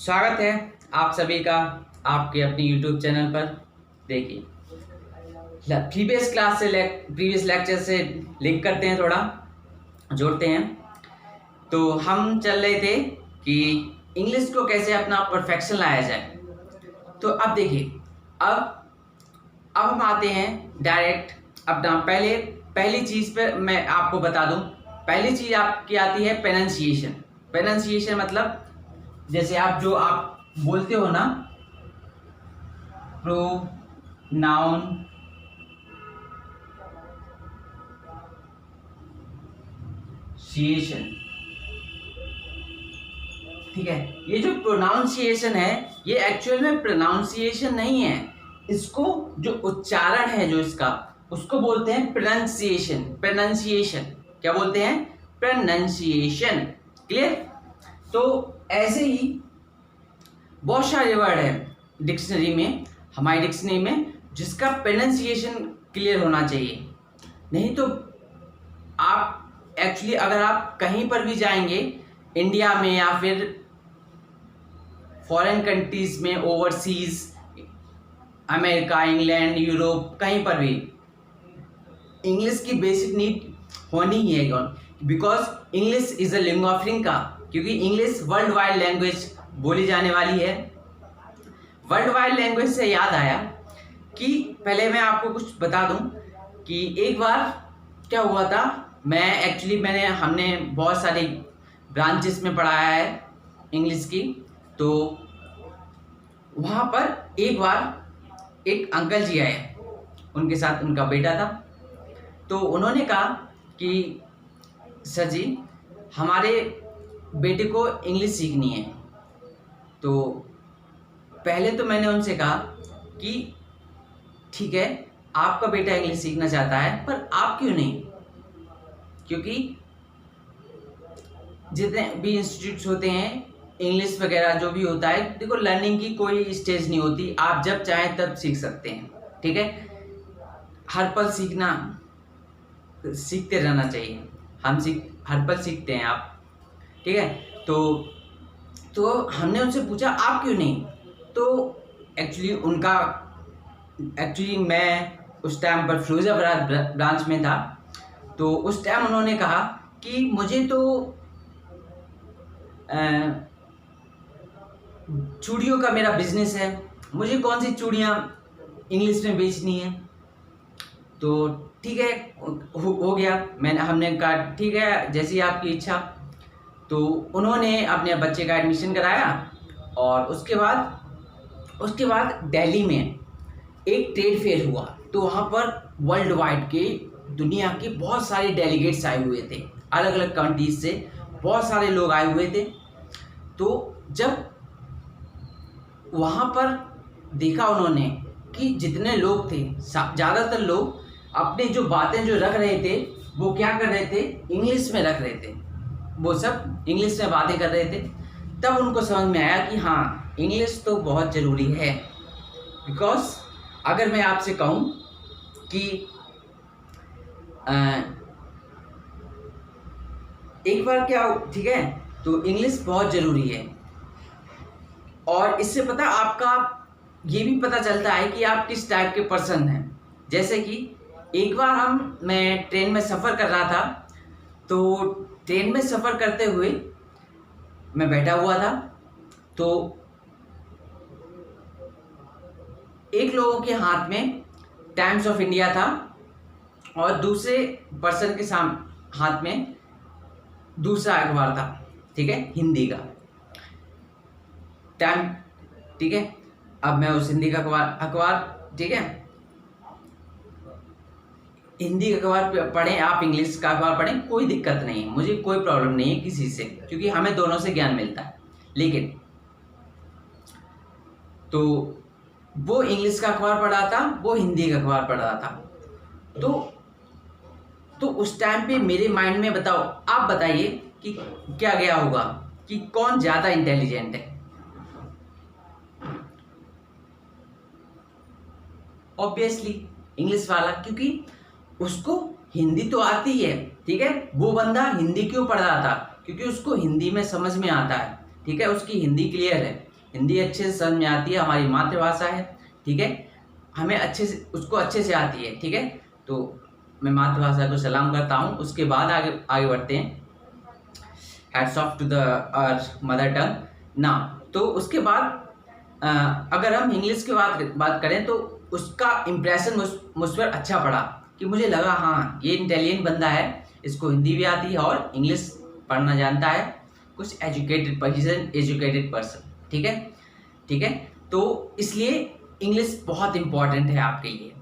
स्वागत है आप सभी का आपके अपने YouTube चैनल पर। देखिए, प्रीवियस लेक्चर से लिंक करते हैं, थोड़ा जोड़ते हैं। तो हम चल रहे थे कि इंग्लिश को कैसे अपना परफेक्शन लाया जाए। तो अब देखिए, अब हम आते हैं डायरेक्ट अपना पहली चीज़ पर। मैं आपको बता दूं, पहली चीज़ आपकी आती है प्रोनाउंसिएशन। प्रोनाउंसिएशन मतलब जैसे आप बोलते हो ना, प्रोनाउंसिएशन, ठीक है। ये जो प्रोनाउंसिएशन है, ये एक्चुअल में प्रोनाउंसिएशन नहीं है। इसको जो उच्चारण है जो इसका, उसको बोलते हैं प्रोनाउंसिएशन। प्रोनाउंसिएशन क्या बोलते हैं? प्रोनाउंसिएशन। क्लियर? तो ऐसे ही बहुत सारे वर्ड है डिक्शनरी में, हमारी डिक्शनरी में, जिसका प्रोनाउंसिएशन क्लियर होना चाहिए। नहीं तो आप एक्चुअली अगर आप कहीं पर भी जाएंगे इंडिया में या फिर फॉरेन कंट्रीज में, ओवरसीज, अमेरिका, इंग्लैंड, यूरोप, कहीं पर भी इंग्लिश की बेसिक नीड होनी ही है। Because English is a lingua franca, क्योंकि इंग्लिश वर्ल्ड वाइड लैंग्वेज बोली जाने वाली है। वर्ल्ड वाइड लैंग्वेज से याद आया कि पहले मैं आपको कुछ बता दूं कि एक बार क्या हुआ था। हमने बहुत सारी ब्रांचेस में पढ़ाया है इंग्लिश की। तो वहाँ पर एक बार एक अंकल जी आए, उनके साथ उनका बेटा था। तो उन्होंने कहा कि सर जी, हमारे बेटे को इंग्लिश सीखनी है। तो पहले तो मैंने उनसे कहा कि ठीक है, आपका बेटा इंग्लिश सीखना चाहता है, पर आप क्यों नहीं? क्योंकि जितने भी इंस्टीट्यूट्स होते हैं, इंग्लिश वगैरह जो भी होता है, देखो लर्निंग की कोई स्टेज नहीं होती, आप जब चाहें तब सीख सकते हैं। ठीक है, हर पल सीखते रहना चाहिए। हर पल सीखते हैं आप। ठीक है, तो हमने उनसे पूछा आप क्यों नहीं? तो एक्चुअली मैं उस टाइम पर फिरोजाबाद ब्रांच में था। तो उस टाइम उन्होंने कहा कि मुझे तो चूड़ियों का मेरा बिजनेस है, मुझे कौन सी चूड़ियाँ इंग्लिश में बेचनी है। तो ठीक है, हो गया। हमने कहा ठीक है, जैसी आपकी इच्छा। तो उन्होंने अपने बच्चे का एडमिशन कराया और उसके बाद दिल्ली में एक ट्रेड फेयर हुआ। तो वहाँ पर वर्ल्ड वाइड के दुनिया के बहुत सारे डेलीगेट्स आए हुए थे, अलग अलग कंट्रीज से बहुत सारे लोग आए हुए थे। तो जब वहाँ पर देखा उन्होंने कि जितने लोग थे, ज़्यादातर लोग अपनी जो बातें जो रख रहे थे, वो क्या कर रहे थे? इंग्लिश में रख रहे थे। वो सब इंग्लिश में बातें कर रहे थे। तब उनको समझ में आया कि हाँ, इंग्लिश तो बहुत ज़रूरी है। बिकॉज अगर मैं आपसे कहूँ कि एक बार क्या, ठीक है, तो इंग्लिश बहुत ज़रूरी है। और इससे पता आपका ये भी पता चलता है कि आप किस टाइप के पर्सन हैं। जैसे कि एक बार मैं ट्रेन में सफ़र कर रहा था। तो ट्रेन में सफ़र करते हुए मैं बैठा हुआ था। तो एक लोगों के हाथ में टाइम्स ऑफ इंडिया था और दूसरे पर्सन के हाथ में दूसरा अखबार था, ठीक है, हिंदी का टाइम। ठीक है, अब मैं उस हिंदी का अखबार, ठीक है, हिंदी का अखबार पढ़ें, आप इंग्लिश का अखबार पढ़ें, कोई दिक्कत नहीं है, मुझे कोई प्रॉब्लम नहीं है किसी से, क्योंकि हमें दोनों से ज्ञान मिलता है। लेकिन तो वो इंग्लिश का अखबार पढ़ रहा था, वो हिंदी का अखबार पढ़ रहा था। तो उस टाइम पे मेरे माइंड में, आप बताइए कि क्या गया होगा कि कौन ज़्यादा इंटेलिजेंट है? ऑब्वियसली इंग्लिश वाला, क्योंकि उसको हिंदी तो आती है। ठीक है, वो बंदा हिंदी क्यों पढ़ रहा था? क्योंकि उसको हिंदी में समझ में आता है। ठीक है, उसकी हिंदी क्लियर है। हिंदी अच्छे से समझ में आती है, हमारी मातृभाषा है, ठीक है, हमें अच्छे से उसको अच्छे से आती है, ठीक है। तो मैं मातृभाषा को सलाम करता हूँ। उसके बाद आगे बढ़ते हैं। Hats off to the our mother tongue ना। तो उसके बाद अगर हम इंग्लिश की बात करें तो उसका इम्प्रेशन मुझ पर अच्छा पड़ा कि मुझे लगा हाँ ये इंटेलिजेंट बंदा है, इसको हिंदी भी आती है और इंग्लिश पढ़ना जानता है, कुछ एजुकेटेड पर्सन, ठीक है, ठीक है। तो इसलिए इंग्लिश बहुत इम्पॉर्टेंट है आपके लिए।